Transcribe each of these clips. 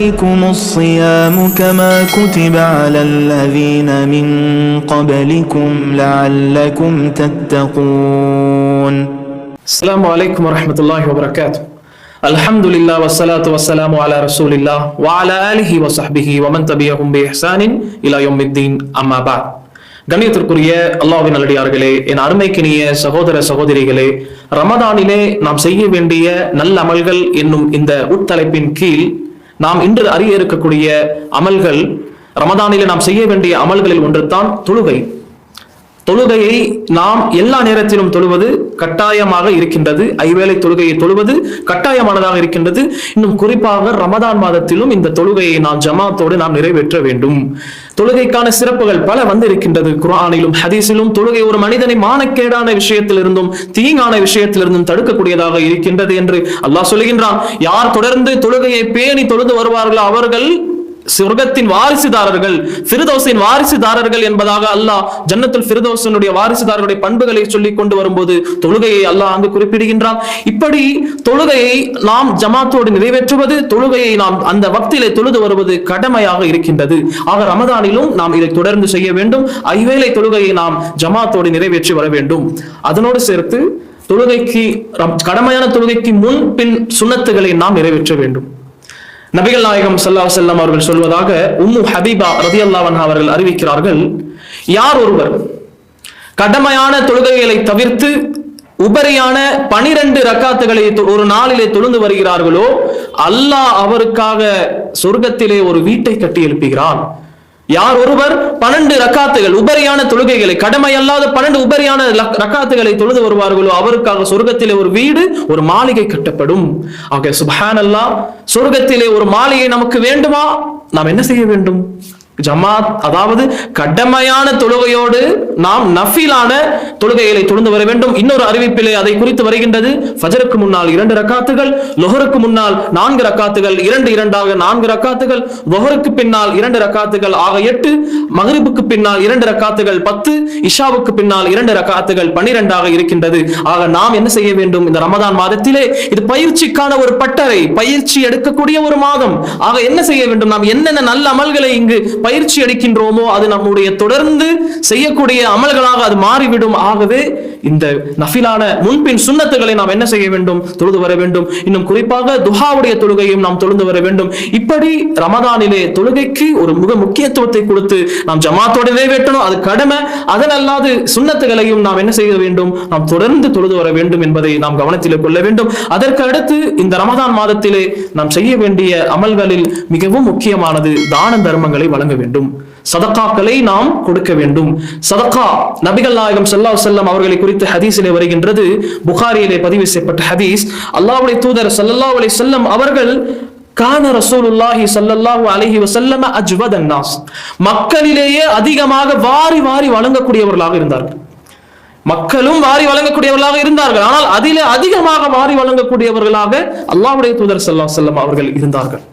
عليكم الصيام كما كتب على الذين من قبلكم لعلكم تتقون. السلام عليكم ورحمة الله وبركاته. الحمد لله والصلاة والسلام على رسول الله وعلى آله وصحبه ومن تبعهم بإحسان إلى يوم الدين. أما بعد. கண்ணியத்திற்குரிய அல்லாஹ்வின் நல்லடியார்களே, என் அருமைக்கினிய சகோதர சகோதரிகளே, ரமதானிலே நாம் செய்ய வேண்டிய நல்ல அமல்கள் என்னும் இந்த உட்தலைப்பின் கீழ் நாம் இன்று அறிய இருக்கக்கூடிய அமல்கள், ரமதானிலே நாம் செய்ய வேண்டிய அமல்களில் ஒன்றுதான் தொழுகை. தொழுகையை நாம் எல்லா நேரத்திலும் தொழுவது கட்டாயமாக இருக்கின்றது. ஐவேளை தொழுகையை தொழுவது கட்டாயமானதாக இருக்கின்றது. இன்னும் குறிப்பாக ரமதான் மாதத்திலும் இந்த தொழுகையை நாம் ஜமாத்தோடு நாம் நிறைவேற்ற வேண்டும். தொழுகைக்கான சிறப்புகள் பல இருக்கின்றது. குர்ஆனிலும் ஹதீஸிலும் தொழுகை ஒரு மனிதனை மானக்கேடான விஷயத்திலிருந்தும் தீங்கான விஷயத்திலிருந்தும் தடுக்கக்கூடியதாக இருக்கின்றது என்று அல்லாஹ் சொல்லுகின்றான். யார் தொடர்ந்து தொழுகையை பேணி தொழுது வருவார்களோ அவர்கள் சொர்க்கத்தின் வாரிசுதாரர்கள், ஃபிர்தௌஸின் வாரிசுதாரர்கள் என்பதாக அல்லாஹ் ஜன்னத்துல் ஃபிர்தௌஸினுடைய வாரிசுதாரருடைய பண்புகளை சொல்லிக் கொண்டு வரும்போது தொழுகையை அல்லாஹ் அங்கு குறிப்பிடுகின்றான். இப்படி தொழுகையை நாம் ஜமாத்தோடு நிறைவேற்றுவது, தொழுகையை நாம் அந்த வக்திலே தொழுது வருவது கடமையாக இருக்கின்றது. ஆக ரமதானிலும் நாம் இதை தொடர்ந்து செய்ய வேண்டும். ஐவேளை தொழுகையை நாம் ஜமாத்தோடு நிறைவேற்றி வர வேண்டும். அதனோடு சேர்த்து தொழுகைக்கு, கடமையான தொழுகைக்கு முன் பின் சுன்னத்துகளை நாம் நிறைவேற்ற வேண்டும். நபிகள் நாயகம் ஸல்லல்லாஹு அலைஹி வஸல்லம் அவர்கள் சொல்வதாக உம்மு ஹபீபா ரலியல்லாஹு அன்ஹா அவர்கள் அறிவிக்கிறார்கள், யார் ஒருவர் கடமையான தொழுகைகளை தவிர்த்து உபரியான 12 ரக்காத்துகளை ஒரு நாளிலே தொழுந்து வருகிறார்களோ அல்லாஹ் அவருக்காக சொர்க்கத்திலே ஒரு வீட்டை கட்டி எழுப்புகிறான். யார் ஒருவர் 12 ரக்காத்துகள் உபரியான தொழுகைகளை, கடமை அல்லாத 12 உபரியான ரக்காத்துகளை தொழுது வருவார்களோ அவருக்காக சொர்க்கத்திலே ஒரு வீடு, ஒரு மாளிகை கட்டப்படும். ஆக சுப்ஹானல்லாஹ், சொர்க்கத்திலே ஒரு மாளிகை நமக்கு வேண்டுமா? நாம் என்ன செய்ய வேண்டும்? ஜமாத், அதாவது கடமையான தொழுகையோடு நாம் நஃபிலான தொழுகைகளை தொழுந்து வர வேண்டும். இன்னொரு அறிவிப்பிலே அதை குறித்து வருகின்றது. ஃபஜருக்கு முன்னால் 2 ரக்காத்துகள், லுஹருக்கு முன்னால் 4 ரக்காத்துகள், 2 2ஆக 4 ரக்காத்துகள், லுஹருக்கு பின்னால் 2 ரக்காத்துகள் ஆக 8, மக்ரிபுக்கு பின்னால் 2 ரக்காத்துகள் 10, இஷாவுக்கு பின்னால் 2 ரக்காத்துகள் 12ஆக இருக்கின்றது. ஆக நாம் என்ன செய்ய வேண்டும்? இந்த ரமதான் மாதத்திலே இது பயிற்சிக்கான ஒரு பட்டறை, பயிற்சி எடுக்கக்கூடிய ஒரு மாதம். ஆக என்ன செய்ய வேண்டும்? நாம் என்னென்ன நல்ல அமல்களை இங்கு பயிற்சி அளிக்கின்றோமோ அது நம்முடைய தொடர்ந்து செய்யக்கூடிய அமல்களாக அது மாறிவிடும். ஆகவே இந்த நஃபிலான முன்பின் சுன்னத்துகளை நாம் என்ன செய்ய வேண்டும்? தொழுது வர வேண்டும். இன்னும் குறிப்பாக துஹாவுடைய தொழுகையும் நாம் தொழுந்து வர வேண்டும். இப்படி ரமதானிலே தொழுகைக்கு ஒரு மிக முக்கியத்துவத்தை கொடுத்து நாம் ஜமாத்தோடு நிறைவேற்றணும், அது கடமை. அதனல்லாது சுன்னத்துகளையும் நாம் என்ன செய்ய வேண்டும்? நாம் தொடர்ந்து தொழுது வர வேண்டும் என்பதை நாம் கவனத்தில் கொள்ள வேண்டும். அதற்கு அடுத்து இந்த ரமதான் மாதத்திலே நாம் செய்ய வேண்டிய அமல்களில் மிகவும் முக்கியமானது தான தர்மங்களை வழங்க வேண்டும். சதகாக்களை நாம் கொடுக்க வேண்டும். சதகா, நபிகள் நாயகம் ஸல்லல்லாஹு அலைஹி வஸல்லம் அவர்களை குறித்து ஹதீஸிலே வருகின்றது. புகாரியிலே பதிவு செய்யப்பட்ட ஹதீஸ். அல்லாஹ்வுடைய தூதர் ஸல்லல்லாஹு அலைஹி வஸல்லம் அவர்கள் கான ரசூலுல்லாஹி ஸல்லல்லாஹு அலைஹி வஸல்லம் அஜ்வதன் நாஸ், மக்களிலேயே அதிகமாக வாரி வாரி வழங்கக்கூடியவர்களாக இருந்தார்கள். மக்களும் வாரி வழங்கக்கூடியவர்களாக இருந்தார்கள். ஆனால் அதிலே அதிகமாக வாரி வழங்கக்கூடியவர்களாக அல்லாஹ்வுடைய தூதர் ஸல்லல்லாஹு அலைஹி வஸல்லம் அவர்கள் இருந்தார்கள்.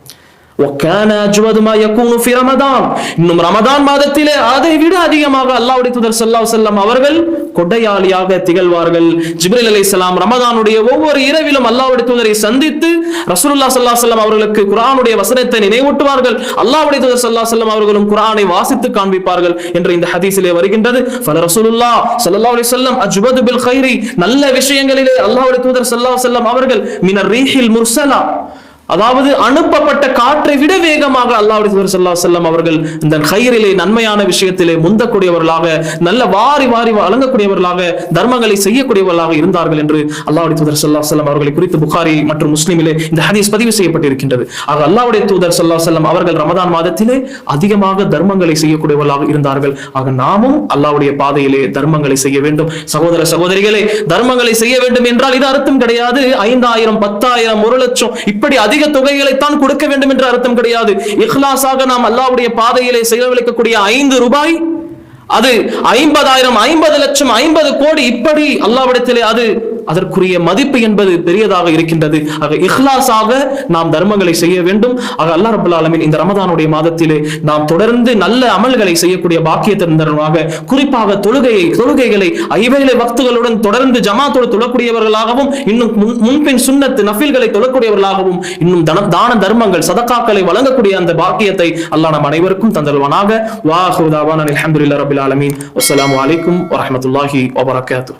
இன்னும் ரமதான் மாதத்திலே அதை விட அதிகமாக அல்லாஹ்வுடைய தூதர் ஸல்லல்லாஹு அலைஹி வஸல்லம் அவர்கள் கொடையாளியாக திகழ்வார்கள். ஜிப்ரீல் அலைஹிஸ்ஸலாம் ரமதானுடைய ஒவ்வொரு இரவிலும் அல்லாஹ்வுடைய தூதரை சந்தித்து ரசூலுல்லாஹ் ஸல்லல்லாஹு அலைஹி வஸல்லம் அவர்களுக்கு குர்ஆனுடைய வசனத்தை நினைவூட்டுவார்கள். அல்லாஹ்வுடைய தூதர் ஸல்லல்லாஹு அலைஹி வஸல்லம் அவர்களும் குர்ஆனை வாசித்து காண்பிப்பார்கள் என்று இந்த ஹதீஸிலே வருகின்றது. ஃபல ரசூலுல்லாஹ் ஸல்லல்லாஹு அலைஹி வஸல்லம் அஜ்வது பில் கைரி, நல்ல விஷயங்களிலே அல்லாஹ்வுடைய தூதர் ஸல்லல்லாஹு அலைஹி வஸல்லம் அவர்கள் மினர் ரீஹில் முர்சலா, அதாவது அனுப்பப்பட்ட காற்றை விட வேகமாக அல்லாஹ்வுடைய தூதர் ஸல்லல்லாஹு அலைஹி வஸல்லம் அவர்கள் இந்த கைரிலே, நன்மையான விஷயத்திலே முந்தக்கூடியவர்களாக, நல்ல வாரி வாரி வழங்கக்கூடியவர்களாக, தர்மங்களை செய்யக்கூடியவர்களாக இருந்தார்கள் என்று அல்லாஹ்வுடைய தூதர் ஸல்லல்லாஹு அலைஹி வஸல்லம் அவர்களை குறித்து புகாரி மற்றும் முஸ்லிமிலே இந்த ஹதீஸ் பதிவு செய்யப்பட்டிருக்கின்றது. ஆக அல்லாஹ்வுடைய தூதர் ஸல்லல்லாஹு அலைஹி வஸல்லம் அவர்கள் ரமதான் மாதத்திலே அதிகமாக தர்மங்களை செய்யக்கூடியவர்களாக இருந்தார்கள். ஆக நாமும் அல்லாஹ்வுடைய பாதையிலே தர்மங்களை செய்ய வேண்டும். சகோதர சகோதரிகளே, தர்மங்களை செய்ய வேண்டும் என்றால் இது அர்த்தம் கிடையாது 5000, 10,000, 1 லட்சம் இப்படி அதிக தொகைகளைத்தான் கொடுக்க வேண்டும் என்ற அர்த்தம் கிடையாது. இக்லாஸாக நாம் அல்லாஹ்வுடைய பாதையிலே செலவழிக்கக்கூடிய 5 ரூபாய், அது 50,000, 50 லட்சம், 50 கோடி, இப்படி அல்லாஹ்விடத்திலே அது அதற்குரிய மதிப்பு என்பது பெரியதாக இருக்கின்றது. ஆக இஹ்லாஸாக நாம் தர்மங்களை செய்ய வேண்டும். ஆக அல்லாஹ் ரப்பல் ஆலமீன் இந்த ரமதானுடைய மாதத்திலே நாம் தொடர்ந்து நல்ல அமல்களை செய்யக்கூடிய பாக்கியத்தின் தருணமாக, குறிப்பாக தொழுகைகளை ஐவேளை வக்துகளுடன் தொடர்ந்து ஜமாத்தோடு தொழக்கூடியவர்களாகவும், இன்னும் முன்பின் சுன்னத்து நஃபில்களை தொழக்கூடியவர்களாகவும், இன்னும் தான தர்மங்கள் சதகாக்களை வழங்கக்கூடிய அந்த பாக்கியத்தை அல்லாஹ் நம் அனைவருக்கும் தந்தருவானாக. வா ஆகிரு தஅவானா அல்ஹம்துலில்லாஹி ரப்பில் ஆலமீன். அஸ்ஸலாமு அலைக்கும் வரஹ்மத்துல்லாஹி வபரகாத்துஹு.